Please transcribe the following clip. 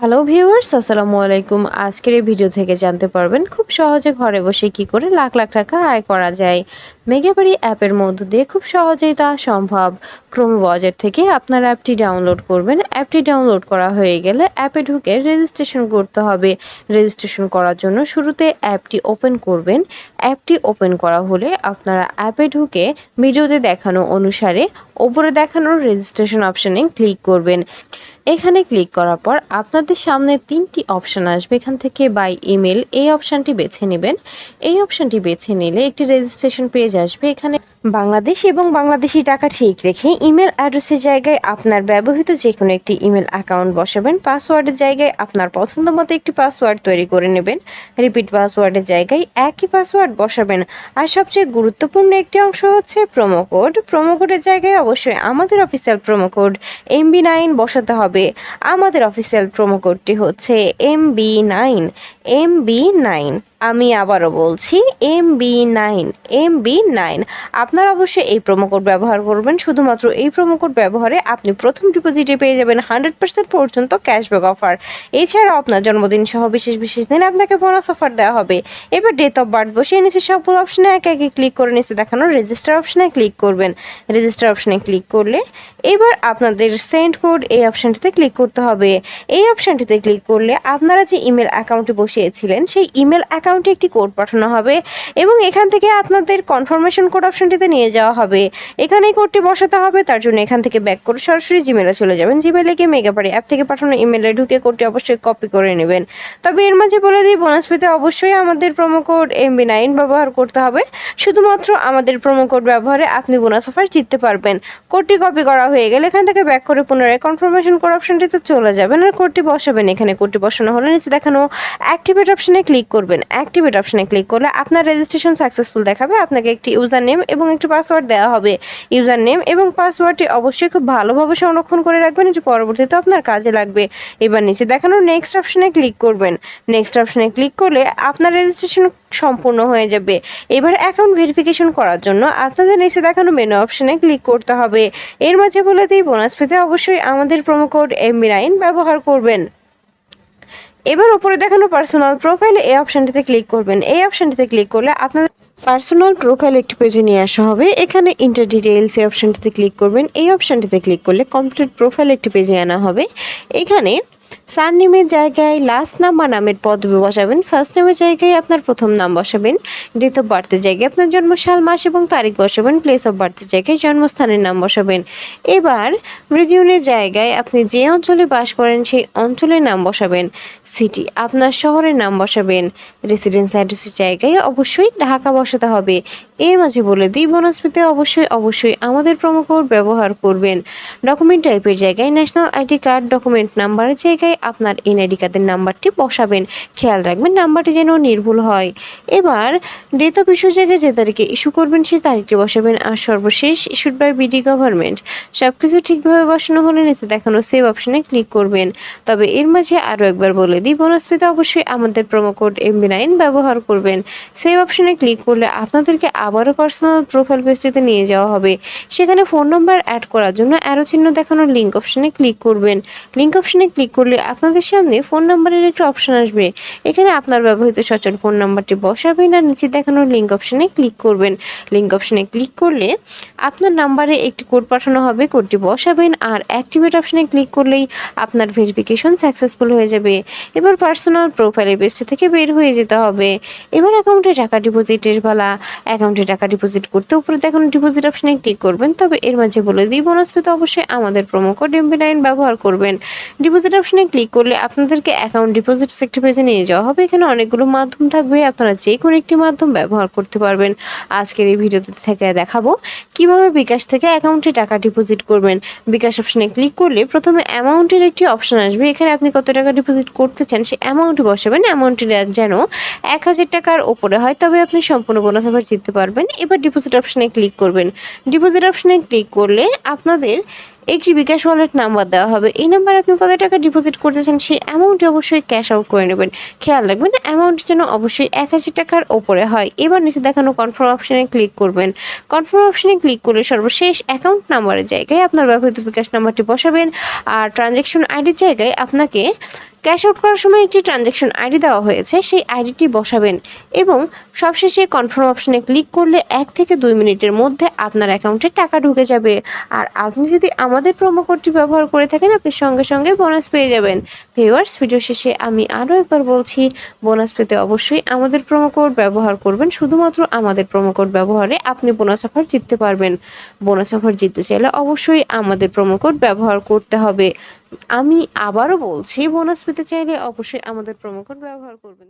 Hello viewers, আসসালামু আলাইকুম। আজকের এই ভিডিও থেকে জানতে পারবেন খুব সহজে ঘরে বসে কি করে লাখ লাখ টাকা আয় করা যায়। মেগাবাড়ি অ্যাপের মধ্য দিয়ে খুব সহজেই তা সম্ভব। ক্রোম ব্রাউজার থেকে আপনার অ্যাপটি ডাউনলোড করবেন। অ্যাপটি ডাউনলোড করা হয়ে গেলে অ্যাপে ঢুকে রেজিস্ট্রেশন করতে হবে। রেজিস্ট্রেশন করার জন্য শুরুতে অ্যাপটি ওপেন করবেন। অ্যাপটি ওপেন করা হলে আপনারা অ্যাপে ঢুকে ভিডিওতে দেখানো অনুসারে ওপরে দেখানো রেজিস্ট্রেশন অপশানে ক্লিক করবেন। এখানে ক্লিক করার পর আপনাদের সামনে 3টি অপশান আসবে। এখান থেকে বাই ইমেল এই অপশানটি বেছে নেবেন। এই অপশানটি বেছে নিলে একটি রেজিস্ট্রেশন পেজ আসবে। এখানে বাংলাদেশ এবং বাংলাদেশি টাকা ঠিক রেখে ইমেল অ্যাড্রেসের জায়গায় আপনার ব্যবহৃত যে কোনো একটি ইমেল অ্যাকাউন্ট বসাবেন। পাসওয়ার্ডের জায়গায় আপনার পছন্দ মতো একটি পাসওয়ার্ড তৈরি করে নেবেন। রিপিট পাসওয়ার্ডের জায়গায় একই পাসওয়ার্ড বসাবেন। আর সবচেয়ে গুরুত্বপূর্ণ একটি অংশ হচ্ছে প্রোমো কোড। প্রোমো কোডের জায়গায় অবশ্যই আমাদের অফিসিয়াল প্রোমো কোড MB9 বসাতে হবে। আমাদের অফিসিয়াল প্রোমো কোডটি হচ্ছে MB9 MB9। আমি আবারও বলছি MB9 MB9। আপনারা অবশ্যই এই প্রোমো কোড ব্যবহার করবেন। শুধুমাত্র এই প্রোমো কোড ব্যবহারে আপনি প্রথম ডিপোজিটে পেয়ে যাবেন 100% পর্যন্ত ক্যাশব্যাক অফার। এছাড়াও আপনার জন্মদিন সহ বিশেষ বিশেষ দিনে আপনাকে বোনাস অফার দেওয়া হবে। এবার ডেট অফ বার্থ বসিয়ে নিচে সবগুলো অপশনে একে একে ক্লিক করে নিচে দেখানো রেজিস্টার অপশনে ক্লিক করবেন। রেজিস্টার অপশনে ক্লিক করলে এবার আপনাদের সেন্ড কোড এই অপশানটিতে ক্লিক করতে হবে। এই অপশানটিতে ক্লিক করলে আপনারা যে ইমেল অ্যাকাউন্টে বসিয়েছিলেন সেই ইমেল অ্যাকাউন্টে একটি কোড পাঠানো হবে এবং এখান থেকে আপনাদের কনফার্মেশন কোড অপশানটিতে নিয়ে যাওয়া হবে। এখানে এই কোডটি বসাতে হবে। তার জন্য এখান থেকে ব্যাক করে সরাসরি জিমেলে চলে যাবেন। জিমেলে গিয়ে মেগাবাড়ি অ্যাপ থেকে পাঠানো ইমেলে ঢুকে কোডটি অবশ্যই কপি করে নেবেন। তবে এর মাঝে বলে দিই, বোনাস পেতে অবশ্যই আমাদের প্রোমো কোড MB9 ব্যবহার করতে হবে। শুধুমাত্র আমাদের প্রোমো কোড ব্যবহারে আপনি বোনাস অফার জিততে পারবেন। কোডটি কপি করা হয়ে গেলে এখান থেকে ব্যাক করে পুনরায় কনফার্মেশন কোড অপশনটিতে চলে যাবেন আর কোডটি বসাবেন। এখানে কোডটি বসানো হলে নিচে দেখানো অ্যাক্টিভেট অপশনে ক্লিক করবেন। অ্যাক্টিভেট অপশনে ক্লিক করলে আপনার রেজিস্ট্রেশন সাকসেসফুল দেখাবে। আপনাকে একটি ইউজার নেম এবং একটি পাসওয়ার্ড দেওয়া হবে। ইউজার নেম এবং পাসওয়ার্ডটি অবশ্যই খুব ভালোভাবে সংরক্ষণ করে রাখবেন, এটি পরবর্তীতে আপনার কাজে লাগবে। এবার নিচে দেখানো নেক্সট অপশনে ক্লিক করবেন। নেক্সট অপশনে ক্লিক করলে আপনার রেজিস্ট্রেশন সম্পূর্ণ হয়ে যাবে। এবার অ্যাকাউন্ট ভেরিফিকেশন করার জন্য আপনাদের নিচে দেখানো মেনু অপশনে ক্লিক করতে হবে। এর মাঝে বলে দিই, বোনাস পেতে অবশ্যই আমাদের প্রোমো কোড MB9 ব্যবহার করবেন। এবার উপরে দেখানো পার্সোনাল প্রোফাইল এই অপশনটিতে ক্লিক করবেন। এই অপশনটিতে ক্লিক করলে আপনাদের পার্সোনাল প্রোফাইল একটি পেজে নিয়ে আসা হবে। এখানে ইন্টার ডিটেইলস এই অপশনটিতে ক্লিক করবেন। এই অপশনটিতে ক্লিক করলে কমপ্লিট প্রোফাইল একটি পেজে আনা হবে। এখানে সারনেমের জায়গায় লাস্ট নাম বা নামের পদবি বসাবেন। ফার্স্ট নেমের জায়গায় আপনার প্রথম নাম বসাবেন। ডেট অফ বার্থের জায়গায় আপনার জন্মসাল, মাস এবং তারিখ বসাবেন। প্লেস অফ বার্থের জায়গায় জন্মস্থানের নাম বসাবেন। এবার রিজিয়নের জায়গায় আপনি যে অঞ্চলে বাস করেন সেই অঞ্চলের নাম বসাবেন। সিটি আপনার শহরের নাম বসাবেন। রেসিডেন্স অ্যাড্রেসের জায়গায় অবশ্যই ঢাকা বসাতে হবে। এর মাঝে বলে দিই, বোনাস পেতে অবশ্যই আমাদের প্রোমো কোড ব্যবহার করবেন। ডকুমেন্ট টাইপের জায়গায় ন্যাশনাল আইডি কার্ড, ডকুমেন্ট নাম্বারের জায়গায় আপনার এনআইডি কার্ডের নাম্বারটি বসাবেন। খেয়াল রাখবেন নাম্বারটি যেন নির্ভুল হয়। এবার ডেট অফ ইস্যু জায়গায় যে তারিখে ইস্যু করবেন সেই তারিখটি বসাবেন। আর সর্বশেষ ইস্যুড বাই বিডি গভর্নমেন্ট। সব কিছু ঠিকভাবে বসানো হলে নিচে দেখানো সেভ অপশনে ক্লিক করবেন। তবে এর মাঝে আরও একবার বলে দিই, বোনাস পেতে অবশ্যই আমাদের প্রোমো কোড MB9 ব্যবহার করবেন। সেভ অপশনে ক্লিক করলে আপনাদেরকে আবারও পার্সোনাল প্রোফাইল পেজটিতে নিয়ে যাওয়া হবে। সেখানে ফোন নম্বর অ্যাড করার জন্য অ্যারো চিহ্ন দেখানো লিঙ্ক অপশনে ক্লিক করবেন। লিঙ্ক অপশনে ক্লিক করলে আপনাদের সামনে ফোন নাম্বারের একটা অপশন আসবে। এখানে আপনার ব্যবহৃত সচল ফোন নাম্বারটি বসাবেন আর নিচে দেখানো লিঙ্ক অপশনে ক্লিক করবেন। লিঙ্ক অপশনে ক্লিক করলে আপনার নাম্বারে একটি কোড পাঠানো হবে। কোডটি বসাবেন আর অ্যাক্টিভেট অপশনে ক্লিক করলেই আপনার ভেরিফিকেশন সাকসেসফুল হয়ে যাবে। এবার পার্সোনাল প্রোফাইলের পেজটি থেকে বের হয়ে যেতে হবে। এবার অ্যাকাউন্টে টাকা ডিপোজিটের পালা। অ্যাকাউন্টে টাকা ডিপোজিট করতে উপরে দেখানো ডিপোজিট অপশনে ক্লিক করবেন। তবে এর মাঝে বলে দিই, বোনাস পেতে অবশ্যই আমাদের প্রোমো কোড MB9 ব্যবহার করবেন। ডিপোজিট অপশনে ক্লিক করলে আপনাদেরকে অ্যাকাউন্ট ডিপোজিট একটি পেজে নিয়ে যাওয়া হবে। এখানে অনেকগুলো মাধ্যম থাকবে, আপনারা যে কোনো একটি মাধ্যম ব্যবহার করতে পারবেন। আজকের এই ভিডিওতে থেকে দেখাবো কিভাবে বিকাশ থেকে অ্যাকাউন্টে টাকা ডিপোজিট করবেন। বিকাশ অপশনে ক্লিক করলে প্রথমে অ্যামাউন্টের একটি অপশন আসবে। এখানে আপনি কত টাকা ডিপোজিট করতে চান সেই অ্যামাউন্টটি বসাবেন। অ্যামাউন্টটি যেন 1000 টাকার ওপরে হয়, তবে আপনি সম্পূর্ণ বোনাস অফার জিততে পারবেন। এবার ডিপোজিট অপশনে ক্লিক করবেন। ডিপোজিট অপশনে ক্লিক করলে আপনাদের একটি বিকাশ ওয়ালেট নাম্বার দেওয়া হবে। এই নাম্বারে আপনি কত টাকা ডিপোজিট করতে চান সেই অ্যামাউন্টটি অবশ্যই ক্যাশ আউট করে নেবেন। খেয়াল রাখবেন অ্যামাউন্ট যেন অবশ্যই 1000 টাকার ওপরে হয়। এবার নিচে দেখানো কনফার্ম অপশনে ক্লিক করবেন। কনফার্ম অপশনে ক্লিক করলে সর্বশেষ অ্যাকাউন্ট নাম্বারের জায়গায় আপনার ব্যবহৃত বিকাশ নাম্বারটি বসাবেন আর ট্রানজ্যাকশন আইডির জায়গায় আপনাকে ক্যাশ আউট করার সময় একটি ট্রানজ্যাকশন আইডি দেওয়া হয়েছে, সেই আইডিটি বসাবেন এবং সবশেষে কনফার্ম অপশনে ক্লিক করলে 1 থেকে 2 মিনিটের মধ্যে আপনার অ্যাকাউন্টে টাকা ঢুকে যাবে। আর আপনি যদি আমাদের প্রোমো কোডটি ব্যবহার করে থাকেন, আপনি সঙ্গে সঙ্গে বোনাস পেয়ে যাবেন। ভিউয়ার্স, ভিডিও শেষে আমি আরও একবার বলছি, বোনাস পেতে অবশ্যই আমাদের প্রোমো কোড ব্যবহার করবেন। শুধুমাত্র আমাদের প্রোমো কোড ব্যবহারে আপনি বোনাস অফার জিততে পারবেন। বোনাস অফার জিততে চাইলে অবশ্যই আমাদের প্রোমো কোড ব্যবহার করতে হবে। আমি আবারও বলছি, বোনাস পেতে চাইলে অবশ্যই আমাদের প্রোমো কোড ব্যবহার করবেন।